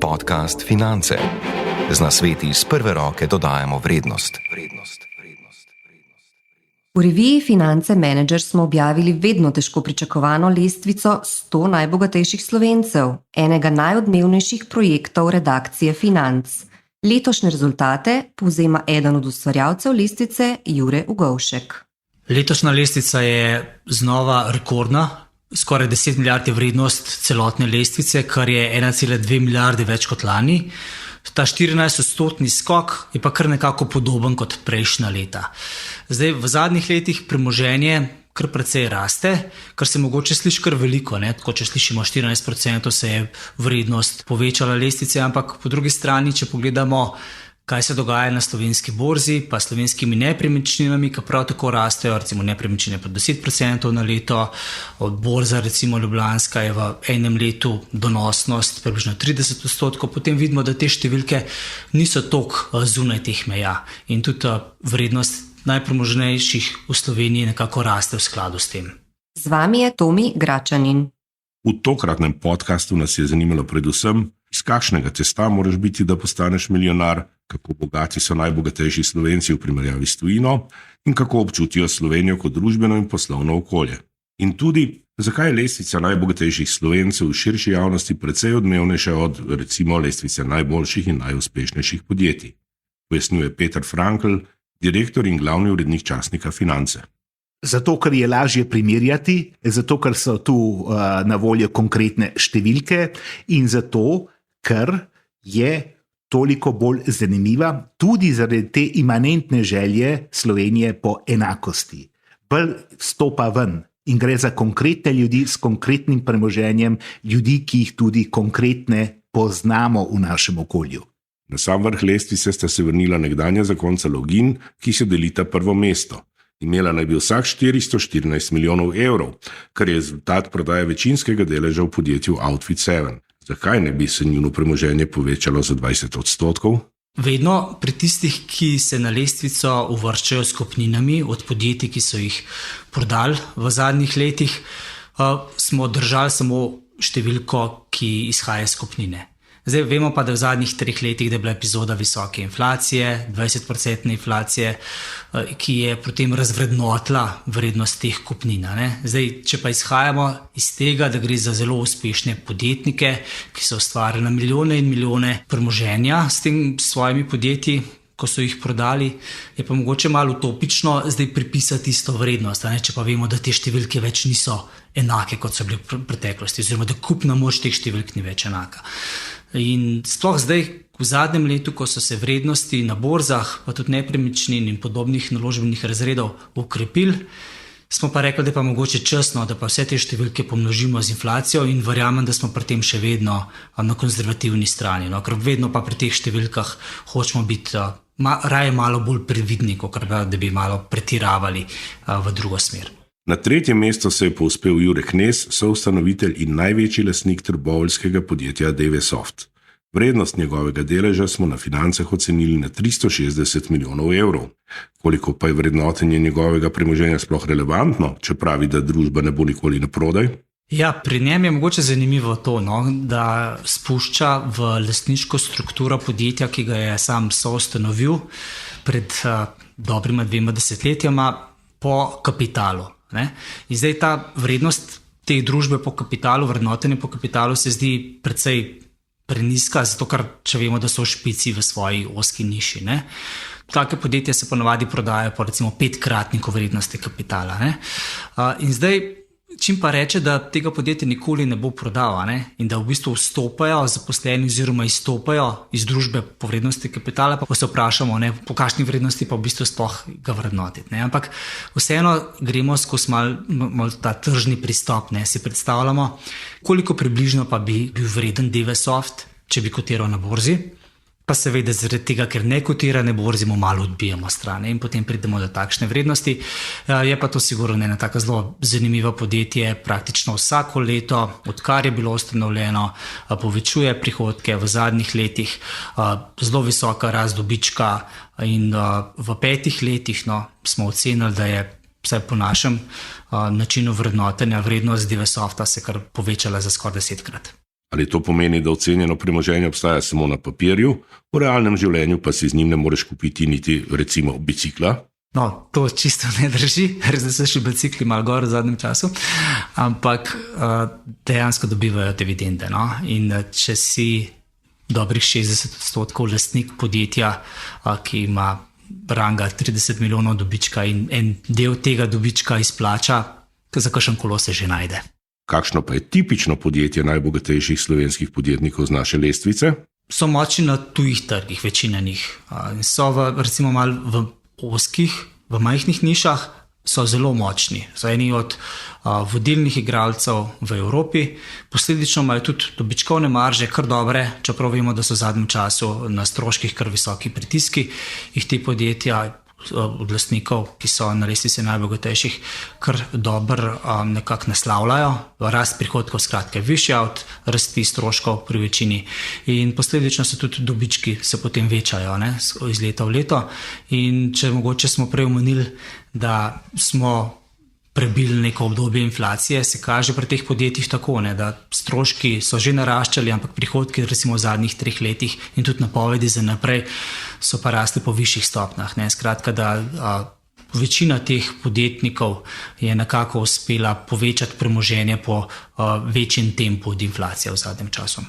Podcast Finance. Z nasveti iz prve roke dodajamo vrednost. V reviji Finance Manager smo objavili vedno težko pričakovano lestvico 100 najbogatejših Slovencev, enega najodmevnejših projektov redakcije Financ. Letošnje rezultate povzema eden od ustvarjalcev lestvice, Jure Ugovšek. Letošnja lestvica je znova rekordna. Skoraj 10 milijard je vrednost celotne lestvice, kar je 1,2 milijarde več kot lani. Ta 14% skok je pa kar nekako podoben kot prejšnja leta. Zdaj, v zadnjih letih premoženje kar precej raste, kar se mogoče sliši kar veliko, ne? Tako, če slišimo 14% se je vrednost povečala lestvice, ampak po drugi strani, če pogledamo, kaj se dogaja na slovenski borzi, pa slovenskimi nepremičninami, ki prav tako rastejo, recimo nepremičnine pa 10% na leto, borza recimo Ljubljanska je v enem letu donosnost približno 30%, potem vidimo, da te številke niso toliko zunaj teh meja in tudi vrednost najpremožnejših v Sloveniji nekako raste v skladu s tem. Z vami je Tomi Gračanin. V tokratnem podkastu nas je zanimalo predvsem, iz kakšnega testa moraš biti, da postaneš milijonar, kako bogati so najbogatejši Slovenci v primerjavi s tujino in kako občutijo Slovenijo kot družbeno in poslovno okolje. In tudi, zakaj je lestvica najbogatejših Slovencev v širši javnosti precej odmevnejša od, recimo, lestvice najboljših in najuspešnejših podjetij. Pojasnjuje Peter Frankl, direktor in glavni urednik časnika Finance. Zato, ker je lažje primerjati, zato, ker so tu na voljo konkretne številke in zato, ker je toliko bolj zanimiva tudi zaradi te imanentne želje Slovenije po enakosti. Bolj stopa ven in gre za konkretne ljudi s konkretnim premoženjem, ljudi, ki jih tudi konkretne poznamo v našem okolju. Na sam vrh lestvice sta se vrnila nekdanja zakonca Login, ki se delita prvo mesto. Imela naj bi vsak 414 milijonov evrov, kar je rezultat prodaje večinskega deleža v podjetju Outfit 7. Zakaj ne bi se njuno premoženje povečalo za 20%? Vedno pri tistih, ki se na lestvico uvrščajo s kupninami od podjetij, ki so jih prodali v zadnjih letih, smo držali samo številko, ki izhaja iz kupnine. Zdaj vemo pa, da v zadnjih 3 letih, da je bila epizoda visoke inflacije, 20% inflacije, ki je potem razvrednotila vrednost teh kupnin. Zdaj, če pa izhajamo iz tega, da gre za zelo uspešne podjetnike, ki so ustvarili milijone in milijone premoženja s tem svojimi podjetji, ko so jih prodali, je pa mogoče malo utopično zdaj pripisati isto vrednost, če pa vemo, da te številke več niso enake, kot so bile v preteklosti, oziroma da kupna moč teh številk ni več enaka. In sploh zdaj, v zadnjem letu, ko so se vrednosti na borzah, pa tudi nepremičnin in podobnih naložbenih razredov ukrepili, smo pa rekli, da je pa mogoče časno, da pa vse te številke pomnožimo z inflacijo in verjamem, da smo pri tem še vedno na konzervativni strani. Ker vedno pa pri teh številkah hočemo biti raje malo bolj previdni, kot da bi malo pretiravali v drugo smer. Na 3. mesto se je povzpel Jure Knez, soustanovitelj in največji lastnik trboveljskega podjetja Devesoft. Vrednost njegovega deleža smo na Financah ocenili na 360 milijonov evrov. Koliko pa je vrednotenje njegovega premoženja sploh relevantno, če pravi, da družba ne bo nikoli na prodaj? Ja, pri njem je mogoče zanimivo to, da spušča v lastniško strukturo podjetja, ki ga je sam soustanovil pred dobrima 2 desetletjama po kapitalu. In zdaj ta vrednost te družbe po kapitalu, vrednotenje po kapitalu se zdi precej preniska, zato ker če vemo, da so špici v svoji ozki niši. Take podjetja se ponavadi prodajajo po recimo 5-kratniku vrednosti kapitala. In zdaj, čim pa reče, da tega podjetja nikoli ne bo prodal in da v bistvu vstopajo zaposleni oziroma izstopajo iz družbe po vrednosti kapitala, pa se vprašamo, po kakšni vrednosti pa v bistvu sploh ga vrednotiti. Ampak vseeno gremo skozi malo ta tržni pristop. Si predstavljamo, koliko približno pa bi bil vreden Devesoft, če bi kotiral na borzi. Pa seveda zaradi tega, ker ne kotira na borzi, mu malo odbijamo stran in potem pridemo do takšne vrednosti. Je pa to sigurno ena taka zelo zanimiva podjetje, praktično vsako leto, odkar je bilo ustanovljeno, povečuje prihodke v zadnjih letih, zelo visoka rast dobička in v 5 letih smo ocenili, da je vsaj po našem načinu vrednotenja vrednost Devesofta se kar povečala za skoraj 10-krat. Ali to pomeni, da ocenjeno premoženje obstaja samo na papirju, v realnem življenju pa si z njim ne moreš kupiti niti recimo bicikla? No, to čisto ne drži, res da so še bicikli malo gor v zadnjem času, ampak dejansko dobivajo dividende. No? In če si dobrih 60% lastnik podjetja, ki ima ranga 30 milijonov dobička in en del tega dobička izplača, za kakšen kolo se že najde. Kakšno pa je tipično podjetje najbogatejših slovenskih podjetnikov z naše lestvice? So močni na tujih trgih, večina njih. So recimo malo v oskih, v majhnih nišah, so zelo močni. So eni od vodilnih igralcev v Evropi, posledično imajo tudi dobičkovne marže kar dobre, čeprav vemo, da so v zadnjem času na stroških kar visoki pritiski, jih ti podjetja od lastnikov, ki so na lestvici najbogatejših, kar dobro nekako naslavljajo. Rast prihodkov skratka je višja od rasti stroškov pri večini in posledično se tudi dobički se potem večajo, ne, iz leta v leto. In če mogoče smo prej omenili, da smo prebili neko obdobje inflacije, se kaže pri teh podjetjih tako, ne, da stroški so že naraščali, ampak prihodki recimo v zadnjih 3 letih in tudi napovedi za naprej so pa rasli po višjih stopnjah. Ne. Skratka, da večina teh podjetnikov je nekako uspela povečati premoženje po večjem tempu od inflacije v zadnjem času.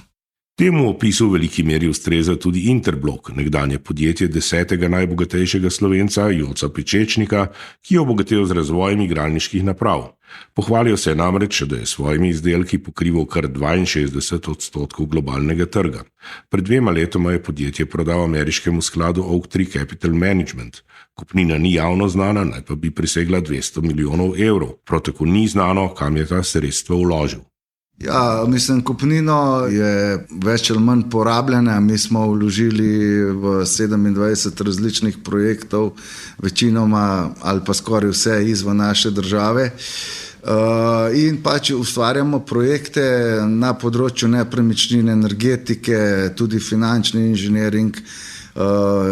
Temu opisu v veliki meri ustreza tudi Interblok, nekdanje podjetje 10. najbogatejšega Slovenca Joca Pečečnika, ki je obogatel z razvojem igralniških naprav. Pohvalijo se namreč, da je s svojimi izdelki pokrival kar 62% globalnega trga. Pred 2 letoma je podjetje prodal ameriškemu skladu Oaktree Capital Management. Kupnina ni javno znana, naj pa bi presegla 200 milijonov evrov. Prav tako ni znano, kam je ta sredstva vložil. Ja, mislim, kupnino je več ali manj porabljena. Mi smo vložili v 27 različnih projektov, večinoma ali pa skoraj vse izven naše države. In pač ustvarjamo projekte na področju nepremičnin, energetike, tudi finančni inženiring,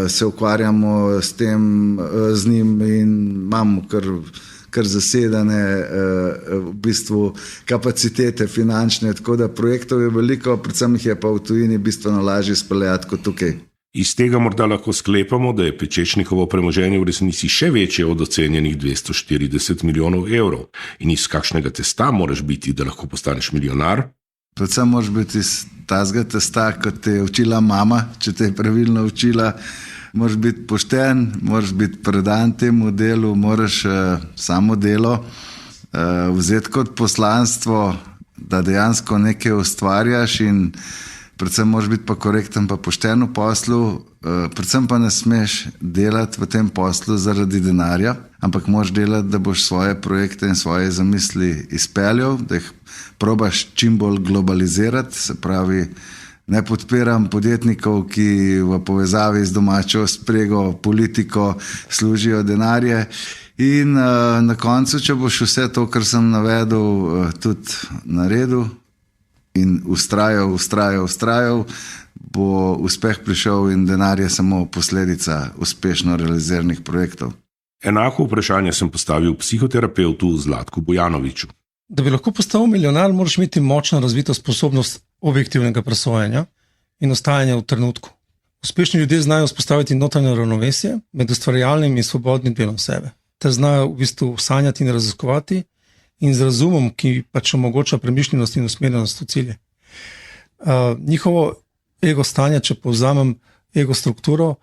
se ukvarjamo s tem, z njim in imamo kar zasedene v bistvu kapacitete finančne, tako da projektov je veliko, predvsem jih je pa v tujini bistveno lažje speljati kot tukaj. Iz tega morda lahko sklepamo, da je Pečečnikovo premoženje v resnici še večje od ocenjenih 240 milijonov evrov. In iz kakšnega testa moraš biti, da lahko postaneš milijonar? Predvsem moraš biti iz tazga testa, kot te je učila mama, če te je pravilno učila. Moraš biti pošten, moraš biti predan temu delu, moraš samo delo vzeti kot poslanstvo, da dejansko nekaj ustvarjaš in predvsem moraš biti pa korekten pa pošten v poslu, predvsem pa ne smeš delati v tem poslu zaradi denarja, ampak moraš delati, da boš svoje projekte in svoje zamisli izpeljal, da jih probaš čim bolj globalizirati, se pravi, ne podpiram podjetnikov, ki v povezavi z domačo sprego, politiko služijo denarje in na koncu, če boš vse to, kar sem navedel, tudi naredil in ustrajal, bo uspeh prišel in denar je samo posledica uspešno realiziranih projektov. Enako vprašanje sem postavil psihoterapeutu Zlatku Bojanoviču. Da bi lahko postal milijonar, moraš imeti močno razvito sposobnost objektivnega presojanja in ostajanja v trenutku. Uspešni ljudje znajo vzpostaviti notranje ravnovesje med ustvarjalnim in svobodnim delom sebe, ter znajo v bistvu sanjati in raziskovati in z razumom, ki pač omogoča premišljenost in usmerjenost v cilje. Njihovo ego stanje, če povzamem ego strukturo,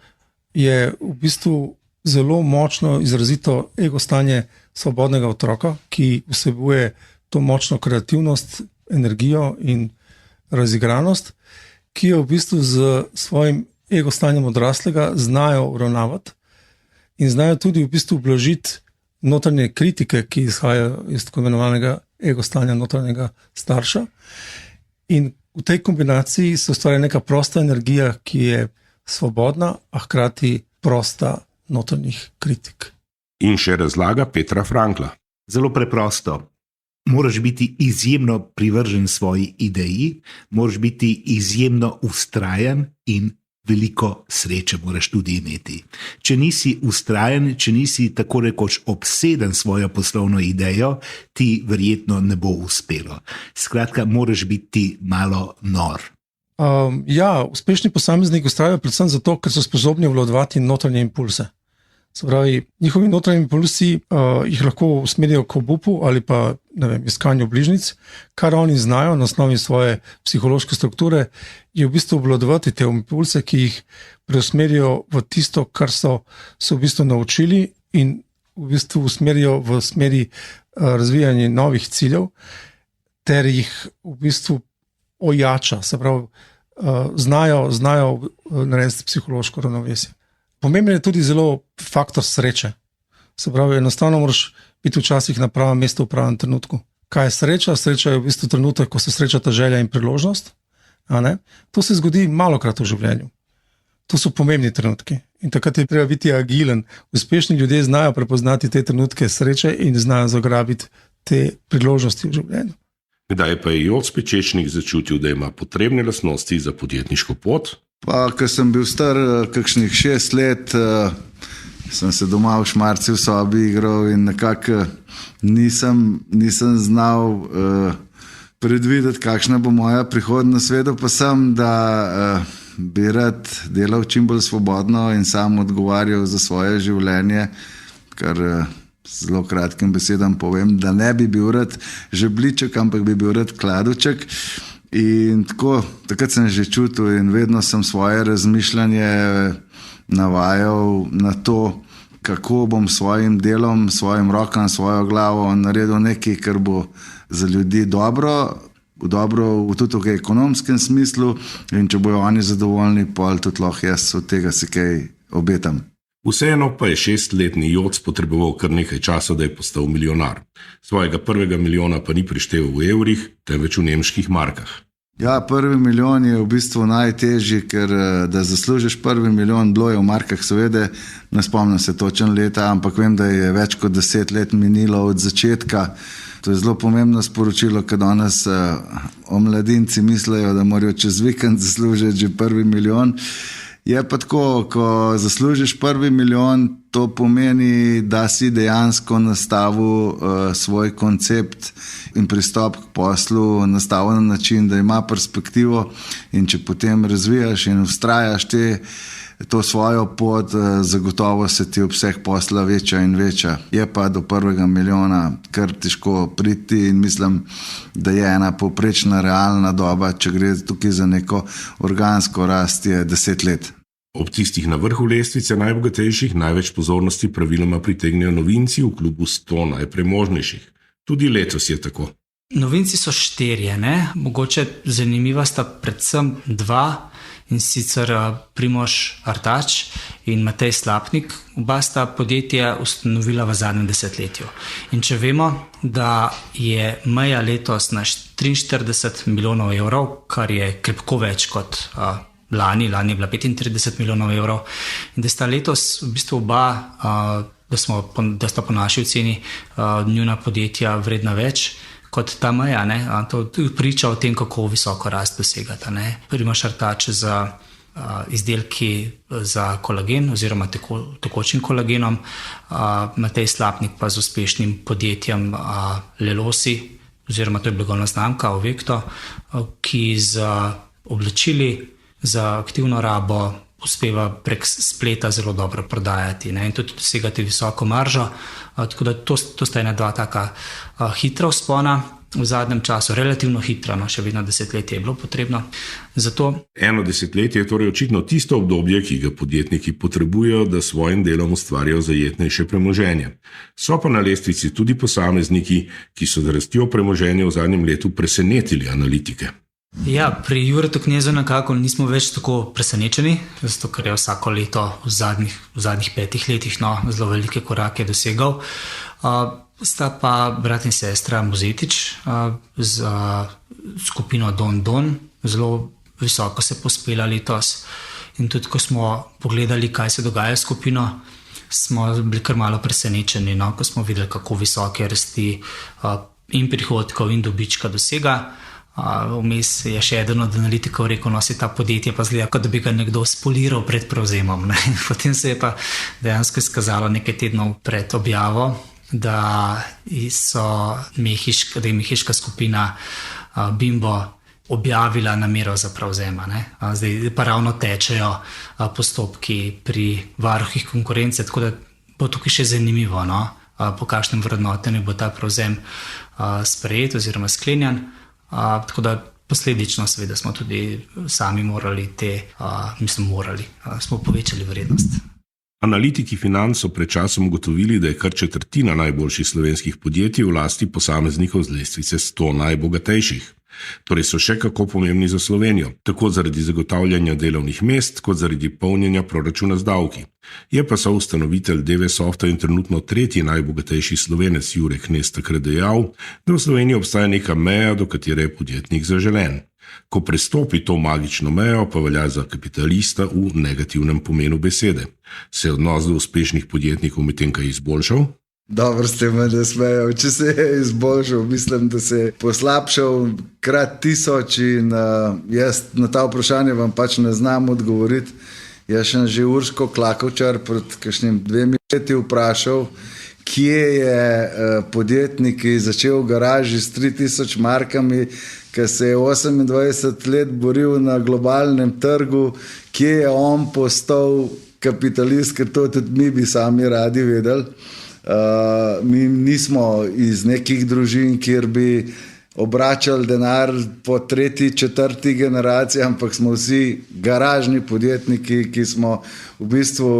je v bistvu zelo močno izrazito ego stanje svobodnega otroka, ki vsebuje to močno kreativnost, energijo in razigranost, ki jo v bistvu z svojim ego stanjem odraslega znajo uravnavati in znajo tudi v bistvu ublažiti notranje kritike, ki izhajajo iz tako imenovanega ego stanja notranjega starša. In v tej kombinaciji se ustvarja neka prosta energija, ki je svobodna, a hkrati prosta notranjih kritik. In še razlaga Petra Frankla. Zelo preprosto. Moraš biti izjemno privržen svoji ideji, moraš biti izjemno vztrajen in veliko sreče moraš tudi imeti. Če nisi ustrajen, če nisi tako rekoč obseden svojo poslovno idejo, ti verjetno ne bo uspelo. Skratka, moraš biti malo nor. Uspešni posamezniki ustrajajo predvsem zato, ker so sposobni obvladovati notranje impulse. Se pravi, njihovi notranji impulsi jih lahko usmerijo k obupu ali pa iskanju bližnjic. Kar oni znajo na osnovi svoje psihološke strukture, je v bistvu obvladovati te impulse, ki jih preusmerijo v tisto, kar so se v bistvu naučili, in v bistvu usmerijo v smeri razvijanja novih ciljev, ter jih v bistvu ojača. Se pravi, znajo narediti psihološko ravnovesje. Pomemben je tudi zelo faktor sreče. Se pravi, enostavno moraš biti včasih na pravem mestu v pravem trenutku. Kaj je sreča? Sreča je v bistvu trenutek, ko se srečata želja in priložnost. To se zgodi malokrat v življenju. To so pomembni trenutki. In takrat je treba biti agilen. Uspešni ljudje znajo prepoznati te trenutke sreče in znajo zagrabiti te priložnosti v življenju. Kdaj pa je Joc Pečečnik začutil, da ima potrebne lastnosti za podjetniško pot? Pa, ko sem bil star kakšnih 6 let, sem se doma v Šmarci v sobi igral in nekako nisem znal predvideti, kakšna bo moja prihodnost. Vedel pa sem, da bi rad delal čim bolj svobodno in sam odgovarjal za svoje življenje, kar zelo kratkim besedam povem, da ne bi bil rad žebljiček, ampak bi bil rad kladuček. In takrat sem že čutil in vedno sem svoje razmišljanje navajal na to, kako bom svojim delom, svojim rokam, svojo glavo naredil nekaj, kar bo za ljudi dobro tudi v ekonomskem smislu, in če bojo oni zadovoljni, pol tudi lahko jaz od tega si kaj obetam. Vseeno pa je 6-letni Joc potreboval kar nekaj časa, da je postal milijonar. Svojega prvega milijona pa ni prištel v evrih, temveč v nemških markah. Ja, prvi milijon je v bistvu najtežji, ker da zaslužiš prvi milijon, bilo je v markah, seveda, ne spomnim se točen leta, ampak vem, da je več kot 10 let minilo od začetka. To je zelo pomembno sporočilo, ker danes mladinci mislijo, da morajo čez vikend zaslužiti že prvi milijon. Je pa tako, ko zaslužiš prvi milijon, to pomeni, da si dejansko nastavil svoj koncept in pristop k poslu nastavil na način, da ima perspektivo, in če potem razvijaš in vztrajaš to svojo pot, zagotovo se ti obseg posla veča in veča. Je pa do prvega milijona kar težko priti in mislim, da je ena povprečna realna doba, če gre tukaj za neko organsko rast, je 10 let. Ob tistih na vrhu lestvice najbogatejših največ pozornosti praviloma pritegnejo novinci v klubu 100 najpremožnejših. Tudi letos je tako. Novinci so 4, mogoče zanimiva sta predvsem 2, in sicer Primož Artač in Matej Slapnik. Oba sta podjetje ustanovila v zadnjem desetletju. In če vemo, da je meja letos na 43 milijonov evrov, kar je krepko več kot lani je bila 35 milijonov evrov, in da sta letos v bistvu oba, da sta po naši oceni njuna podjetja vredna več kot ta meja, to priča o tem, kako visoko rast dosegata. Primož Artač z izdelki za kolagen oziroma tekočim kolagenom, Matej Slapnik pa z uspešnim podjetjem Lelosi, oziroma to je blagovna znamka Ovekto, ki z oblačili za aktivno rabo uspeva prek spleta zelo dobro prodajati, in tudi dosegati visoko maržo. Tako da to sta ena dva taka hitra vzpona v zadnjem času, relativno hitra, še vedno desetletje je bilo potrebno. Zato eno desetletje je torej očitno tisto obdobje, ki ga podjetniki potrebujejo, da svojim delom ustvarjajo zajetnejše premoženje. So pa na lestvici tudi posamezniki, ki so z rastjo premoženja v zadnjem letu presenetili analitike. Ja, pri Juretu Knezu nekako nismo več tako presenečeni, zato ker je vsako leto v zadnjih 5 letih zelo velike korake dosegal. Sta pa brat in sestra Mozetič z skupino Don, zelo visoko se pospela letos, in tudi ko smo pogledali, kaj se dogaja s skupino, smo bili kar malo presenečeni, ko smo videli, kako visoke rasti in prihodkov in dobička dosega. Vmes je še eden od analitikov rekel, no, si ta podjetje pa zgleda, kot da bi ga nekdo spoliral pred prevzemom. Ne? Potem se je pa dejansko izkazalo nekaj tednov pred objavo, da je mehiška skupina Bimbo objavila namero za prevzema. Zdaj pa ravno tečejo postopki pri varuhih konkurence, tako da bo tukaj še zanimivo, no? Po kakšnem vrednotenju bo ta prevzem sprejet oziroma sklenjen. Tako da posledično seveda smo tudi sami smo povečali vrednost. Analitiki Financ so pred časom ugotovili, da je kar četrtina najboljših slovenskih podjetij v lasti posameznikov z lestvice 100 najbogatejših. Torej so še kako pomembni za Slovenijo, tako zaradi zagotavljanja delovnih mest, kot zaradi polnjenja proračuna z davki. Je pa soustanovitelj DV-Softa in trenutno tretji najbogatejši Slovenec Jure Knez takrat dejal, da v Sloveniji obstaja neka meja, do katere je podjetnik zaželen. Ko prestopi to magično mejo, pa velja za kapitalista v negativnem pomenu besede. Se je odnos do uspešnih podjetnikov medtem kaj izboljšal? Dobro ste me, da smejo. Če se je izboljšal, mislim, da se je poslabšal krat 1000 in jaz na ta vprašanje vam pač ne znam odgovoriti. Jaz sem že Urško Klakovčar pred kakšnim 2 leti vprašal, kje je podjetnik, ki je začel v garaži s 3000 markami, ki se je 28 let boril na globalnem trgu, kje je on postal kapitalist, ker to tudi mi bi sami radi vedeli. Mi nismo iz nekih družin, kjer bi obračali denar po 3., 4. generaciji, ampak smo vsi garažni podjetniki, ki smo v bistvu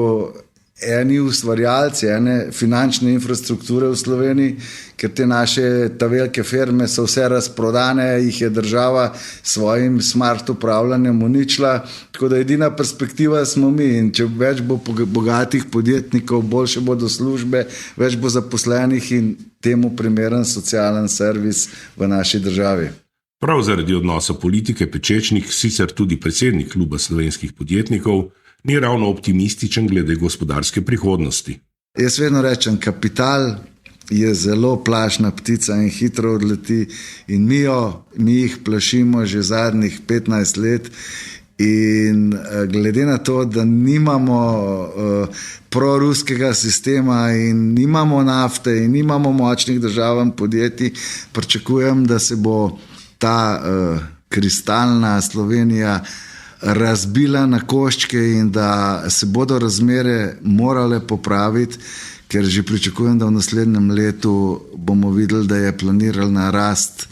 eni ustvarjalci ene finančne infrastrukture v Sloveniji, ker te naše velike firme so vse razprodane, jih je država svojim smart upravljanjem uničila, tako da edina perspektiva smo mi in če več bo bogatih podjetnikov, boljše bodo službe, več bo zaposlenih in temu primeren socialen servis v naši državi. Prav zaradi odnosa politike Pečečnik, sicer tudi predsednik Kluba slovenskih podjetnikov, ni ravno optimističen glede gospodarske prihodnosti. Jaz vedno rečem, kapital je zelo plašna ptica in hitro odleti in mi jih plašimo že zadnjih 15 let in glede na to, da nimamo proruskega sistema in nimamo nafte in nimamo močnih državnih podjetij, pričakujem, da se bo ta kristalna Slovenija razbila na koščke in da se bodo razmere morale popraviti, ker že pričakujem, da v naslednjem letu bomo videli, da je planirana rast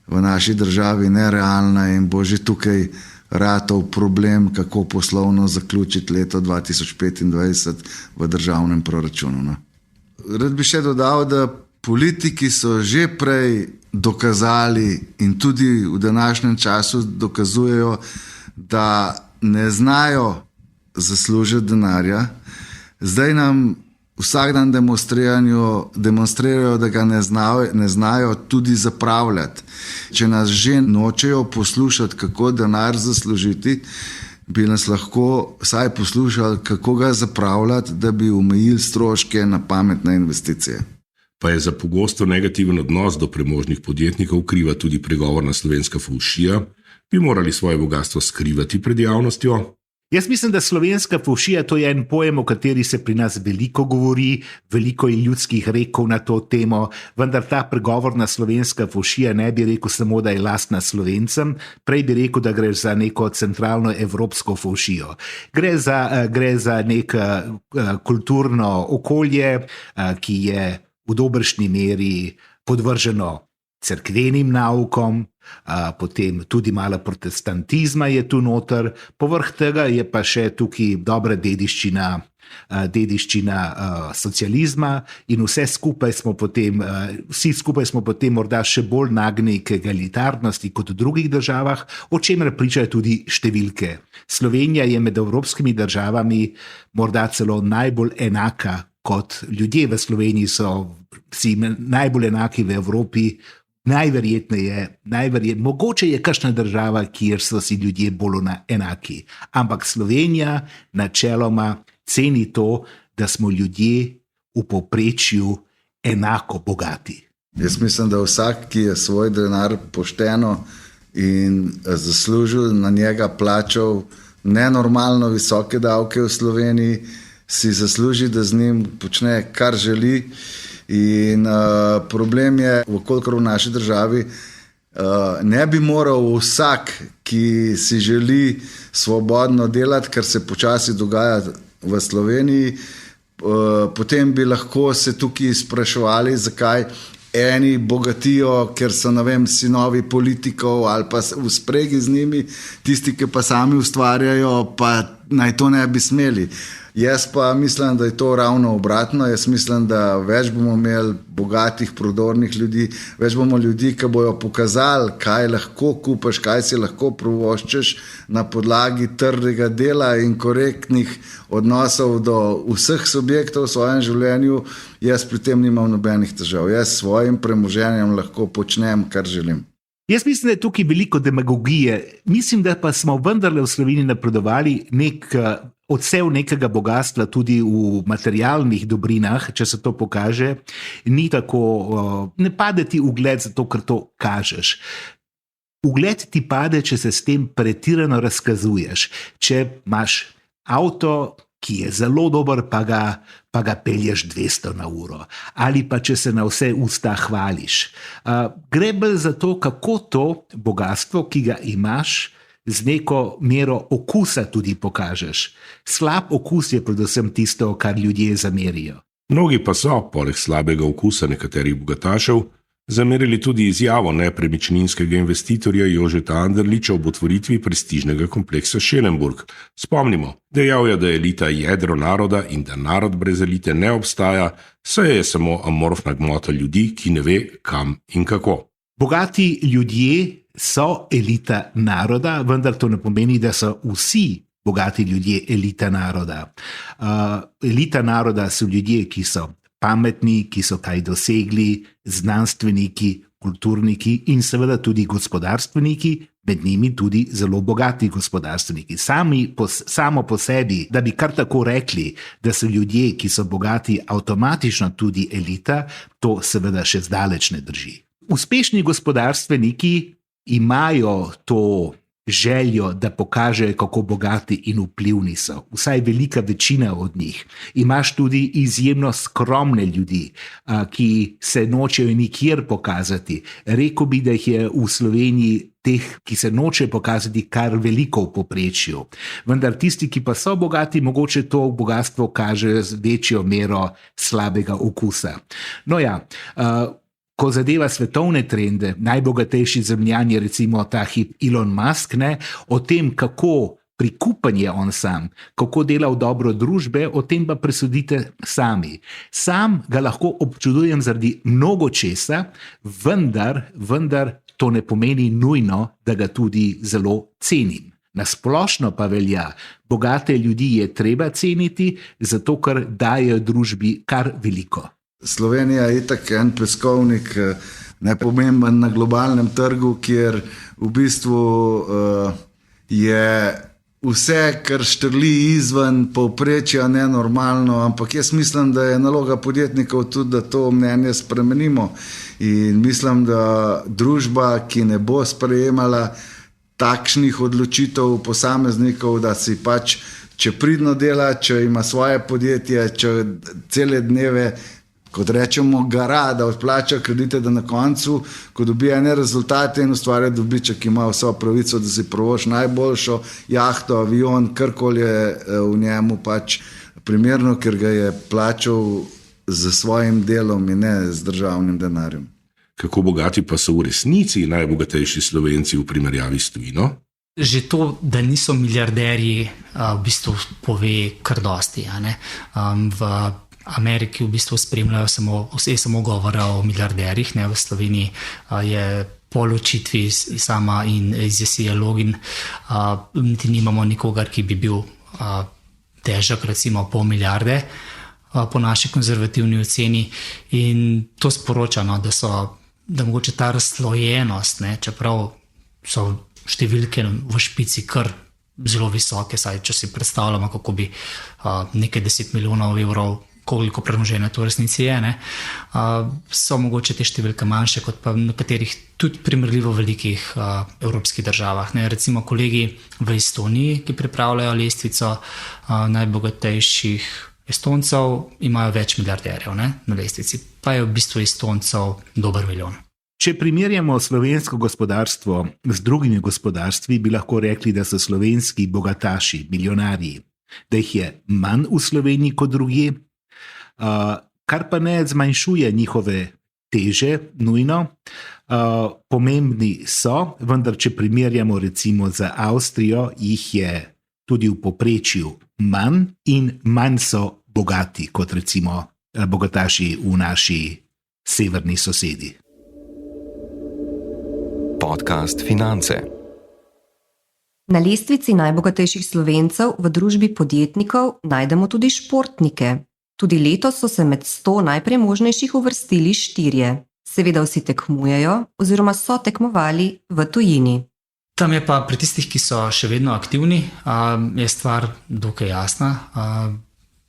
v naši državi nerealna in bo že tukaj ratal problem, kako poslovno zaključiti leto 2025 v državnem proračunu. Rad bi še dodal, da politiki so že prej dokazali in tudi v današnjem času dokazujejo, da ne znajo zaslužiti denarja. Zdaj nam vsak dan demonstrirajo, da ga ne znajo tudi zapravljati. Če nas že nočejo poslušati, kako denar zaslužiti, bi nas lahko vsaj poslušali, kako ga zapravljati, da bi omejili stroške na pametne investicije. Pa je za pogosto negativen odnos do premožnih podjetnikov kriva tudi pregovorna slovenska fovšija? Bi morali svoje bogatstvo skrivati pred javnostjo? Jaz mislim, da slovenska fovšija to je en pojem, o kateri se pri nas veliko govori, veliko je ljudskih rekov na to temo, vendar ta pregovorna slovenska fovšija ne bi rekel samo, da je lastna Slovencem, prej bi rekel, da gre za neko centralno evropsko fovšijo. Gre za nek kulturno okolje, ki je v dobršni meri podvrženo cerkvenim naukom, potem tudi malo protestantizma je tu noter, povrh tega je pa še tukaj dobra dediščina socializma in vsi skupaj smo potem morda še bolj nagnjeni k egalitarnosti kot v drugih državah, o čemer pričajo tudi številke. Slovenija je med evropskimi državami morda celo najbolj enaka kot ljudje v Sloveniji so vsi najbolj enaki v Evropi. Najverjetneje, mogoče je kakšna država, kjer so si ljudje bolj enaki, ampak Slovenija načeloma ceni to, da smo ljudje v povprečju enako bogati. Jaz mislim, da vsak, ki je svoj denar pošteno in zaslužil, na njega plačal nenormalno visoke davke v Sloveniji, si zasluži, da z njim počne, kar želi. In problem je, kolikor v naši državi ne bi moral vsak, ki si želi svobodno delati, kar se počasi dogaja v Sloveniji, potem bi lahko se tukaj spraševali, zakaj eni bogatijo, ker so, ne vem, sinovi politikov ali pa v spregi z njimi, tisti, ki pa sami ustvarjajo, pa naj to ne bi smeli. Jaz pa mislim, da je to ravno obratno. Jaz mislim, da več bomo imeli bogatih, prodornih ljudi, več bomo ljudi, ki bojo pokazali, kaj lahko kupaš, kaj si lahko privoščiš na podlagi trdega dela in korektnih odnosov do vseh subjektov v svojem življenju. Jaz pri tem nimam nobenih težav. Jaz s svojim premoženjem lahko počnem, kar želim. Jaz mislim, da je tukaj veliko demagogije. Mislim, da pa smo vendarle v Sloveniji napredovali odsev nekega bogatstva tudi v materialnih dobrinah, če se to pokaže, ni tako, ne pade ti ugled zato, ker to kažeš. Ugled ti pade, če se s tem pretirano razkazuješ. Če imaš avto, ki je zelo dober, pa ga pelješ 200 na uro. Ali pa če se na vse usta hvališ. Gre bolj za to, kako to bogatstvo, ki ga imaš, z neko mero okusa tudi pokažeš. Slab okus je predvsem tisto, kar ljudje zamerijo. Mnogi pa so, poleg slabega okusa nekaterih bogatašev, zamerili tudi izjavo nepremičninskega investitorja Jožeta Anderliča ob otvoritvi prestižnega kompleksa Schellenburg. Spomnimo, dejal je, da je elita jedro naroda in da narod brez elite ne obstaja, saj je samo amorfna gmota ljudi, ki ne ve, kam in kako. Bogati ljudje so elita naroda, vendar to ne pomeni, da so vsi bogati ljudje elita naroda. Elita naroda so ljudje, ki so pametni, ki so kaj dosegli, znanstveniki, kulturniki in seveda tudi gospodarstveniki, med njimi tudi zelo bogati gospodarstveniki. Samo po sebi, da bi kar tako rekli, da so ljudje, ki so bogati, avtomatično tudi elita, to seveda še zdaleč ne drži. Uspešni gospodarstveniki imajo to željo, da pokažejo, kako bogati in vplivni so. Vsaj velika večina od njih. Imaš tudi izjemno skromne ljudi, ki se nočejo nikjer pokazati. Rekel bi, da jih je v Sloveniji teh, ki se nočejo pokazati, kar veliko v povprečju. Vendar tisti, ki pa so bogati, mogoče to bogatstvo kažejo z večjo mero slabega okusa. No ja, ko zadeva svetovne trende, najbogatejši zemljan je recimo ta hip Elon Musk, o tem, kako prikupan je on sam, kako dela v dobro družbe, o tem pa presudite sami. Sam ga lahko občudujem zaradi mnogo česa, vendar to ne pomeni nujno, da ga tudi zelo cenim. Na splošno pa velja, bogate ljudi je treba ceniti, zato ker dajo družbi kar veliko. Slovenija je itak en peskovnik, nepomemben na globalnem trgu, kjer v bistvu je vse, kar štrli izven povprečja, nenormalno, ampak jaz mislim, da je naloga podjetnikov tudi, da to mnenje spremenimo. In mislim, da družba, ki ne bo sprejemala takšnih odločitev posameznikov, da si pač, če pridno dela, če ima svoje podjetje, če cele dneve, kot rečemo, gara, da odplača kredite, da na koncu, ko dobija ene rezultate in ustvarja dobiček, ima vso pravico, da si privošči najboljšo jahto, avion, karkoli je v njemu pač primerno, ker ga je plačal z svojim delom in ne z državnim denarjem. Kako bogati pa so v resnici najbogatejši Slovenci v primerjavi s tujino? Že to, da niso milijarderji, v bistvu pove kar dosti. V Ameriki v bistvu spremljajo samo govora o milijarderjih, v Sloveniji je po ločitvi sama in izjasija login, niti nimamo nikogar, ki bi bil težak recimo pol milijarde po naši konzervativni oceni, in to sporoča, da mogoče ta razslojenost, čeprav so številke v špici kar zelo visoke, saj če si predstavljamo, kako bi nekaj 10 milijonov evrov koliko premoženja to v resnici je. Ne. So mogoče te številke manjše kot pa v nekaterih tudi primerljivo velikih evropskih državah. Ne. Recimo kolegi v Estoniji, ki pripravljajo lestvico najbogatejših Estoncev, imajo več milijarderjev na lestvici, pa je v bistvu Estoncev dober milijon. Če primerjamo slovensko gospodarstvo z drugimi gospodarstvi, bi lahko rekli, da so slovenski bogataši, milijonarji, da jih je manj v Sloveniji kot drugje, kar pa ne zmanjšuje njihove teže, nujno. Pomembni so, vendar če primerjamo recimo z Avstrijo, jih je tudi v povprečju manj in manj so bogati kot recimo bogataši v naši severni sosedi. Podcast Finance. Na lestvici najbogatejših Slovencev v družbi podjetnikov najdemo tudi športnike. Tudi letos so se med 100 najpremožnejših uvrstili 4. Seveda vsi tekmujejo oziroma so tekmovali v tujini. Tam je pa pri tistih, ki so še vedno aktivni, je stvar dokaj jasna.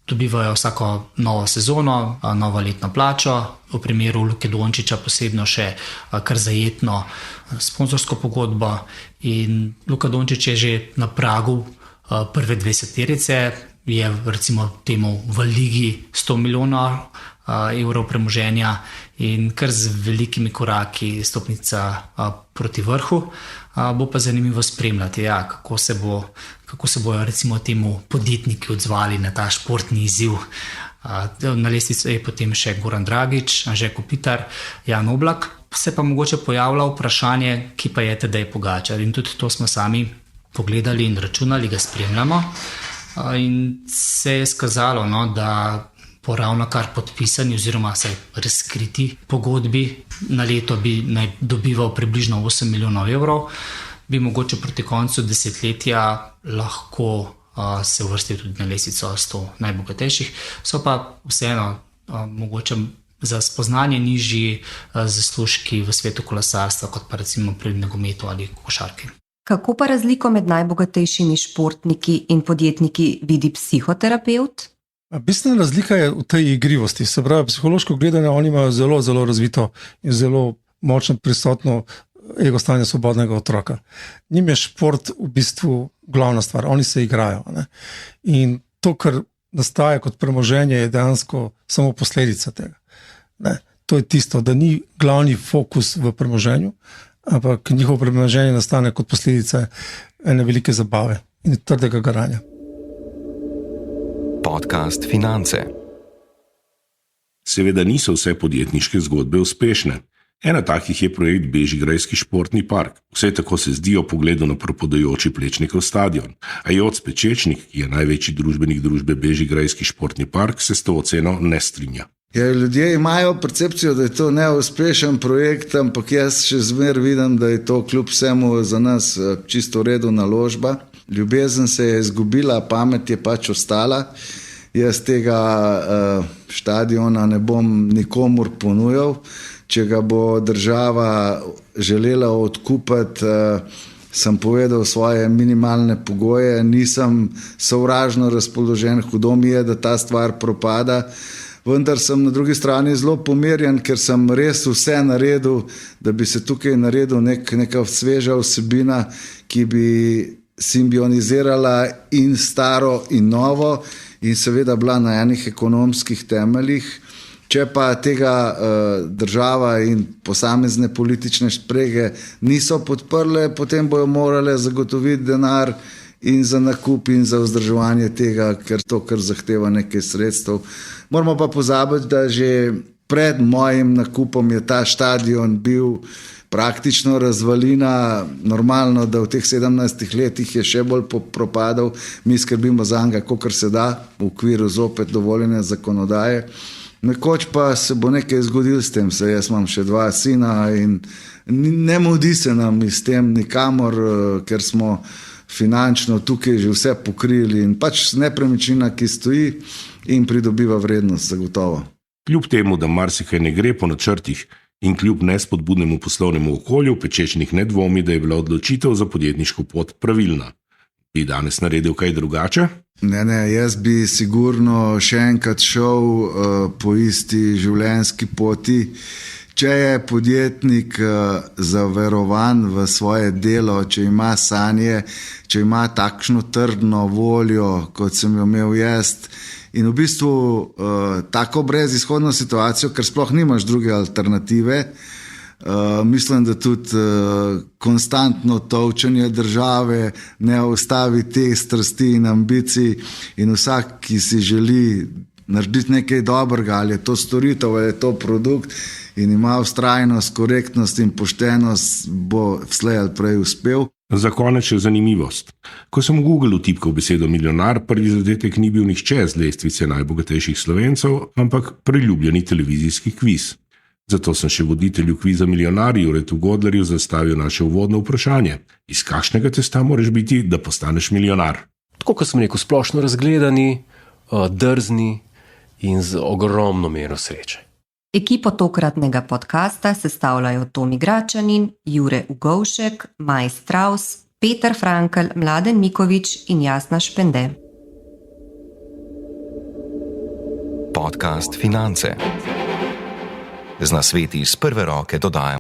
Dobivajo vsako novo sezono, novo letno plačo, v primeru Luke Dončića posebno še kar zajetno sponzorsko pogodbo. In Luka Dončić je že na pragu prve 20-terice, je recimo temu v ligi 100 milijonov evrov premoženja in kar z velikimi koraki stopnica proti vrhu. Bo pa zanimivo spremljati, kako se bojo recimo temu podjetniki odzvali na ta športni izziv. Na lestvici je potem še Goran Dragić, Anže Kopitar, Jan Oblak. Se pa mogoče pojavlja vprašanje, ki pa je Tadej Pogačar. In tudi to smo sami pogledali in računali, ga spremljamo. In se je skazalo, da po ravnokar podpisani oziroma razkriti pogodbi na leto bi naj dobival približno 8 milijonov evrov, bi mogoče proti koncu desetletja lahko se uvrstil tudi na lestvico 100 najbogatejših. So pa vseeno mogoče za spoznanje nižji zaslužki v svetu kolesarstva, kot pa recimo pri nogometu ali košarki. Kako pa razliko med najbogatejšimi športniki in podjetniki vidi psihoterapevt? Bistvena razlika je v tej igrivosti. Se pravi, psihološko gledanje, oni imajo zelo, zelo razvito in zelo močno prisotno ego stanje svobodnega otroka. Njim je šport v bistvu glavna stvar, oni se igrajo. Ne? In to, kar nastaja kot premoženje, je dejansko samo posledica tega. Ne? To je tisto, da ni glavni fokus v premoženju, ampak njihovo premoženje nastane kot posledica ene velike zabave in trdega garanja. Podcast Finance. Seveda niso vse podjetniške zgodbe uspešne. Ena takih je projekt Bežigrajski športni park. Vse tako se zdi ob pogledu na propadajoči Plečnikov stadion. A Joc Pečečnik, ki je največji družbenik družbe Bežigrajski športni park, se s to oceno ne strinja. Ljudje imajo percepcijo, da je to neuspešen projekt, ampak jaz še zmeraj vidim, da je to kljub vsemu za nas čisto v redu naložba. Ljubezen se je izgubila, pamet je pač ostala. Jaz tega štadiona ne bom nikomur ponujal. Če ga bo država želela odkupiti, sem povedal svoje minimalne pogoje, nisem sovražno razpoložen, hudo mi je, da ta stvar propada. Vendar sem na drugi strani zelo pomirjen, ker sem res vse naredil, da bi se tukaj naredil neka sveža vsebina, ki bi simbionizirala in staro in novo in seveda bila na enih ekonomskih temeljih. Če pa tega država in posamezne politične sprege niso podprle, potem bojo morale zagotoviti denar in za nakup in za vzdrževanje tega, ker to kar zahteva nekaj sredstev. Moramo pa pozabiti, da že pred mojim nakupom je ta štadion bil praktično razvalina. Normalno, da v teh 17 letih je še bolj propadal. Mi skrbimo za njega, kolikor se da, v okviru zopet dovoljene zakonodaje. Nekoč pa se bo nekaj zgodilo s tem, jaz imam še 2 sina in ne mudi se nam s tem nikamor, ker smo finančno tukaj že vse pokrili in pač nepremičnina, ki stoji in pridobiva vrednost zagotovo. Kljub temu, da marsikaj ne gre po načrtih in kljub nespodbudnemu poslovnemu okolju, Pečečnik ne dvomi, da je bila odločitev za podjetniško pot pravilna. Bi danes naredil kaj drugače? Ne, jaz bi sigurno še enkrat šel po isti življenjski poti. Če je podjetnik zaverovan v svoje delo, če ima sanje, če ima takšno trdno voljo, kot sem jo imel jaz, in v bistvu tako brezizhodno situacijo, ker sploh nimaš druge alternative, mislim, da tudi konstantno tolčenje države ne ustavi teh strasti in ambicij, in vsak, ki si želi narediti nekaj dobrega, ali je to storitev, ali je to produkt, in ima vztrajnost, korektnost in poštenost, bo vslej ali prej uspel. Za konec še zanimivost. Ko sem v Google vtipkal besedo milijonar, prvi zadetek ni bil nihče z lestvice najbogatejših Slovencev, ampak priljubljeni televizijski kviz. Zato sem še voditelju kviza Milijonar Juretu Godlerju zastavil naše uvodno vprašanje. Iz kakšnega testa moraš biti, da postaneš milijonar? Tako kot sem rekel, splošno razgledani, drzni in z ogromno mero sreče. Ekipo tokratnega podcasta sestavljajo Tomi Gračanin, Jure Ugovšek, Maj Straus, Peter Frankl, Mladen Mikovič in Jasna Špende. Podcast Finance. Z nasveti iz prve roke dodajamo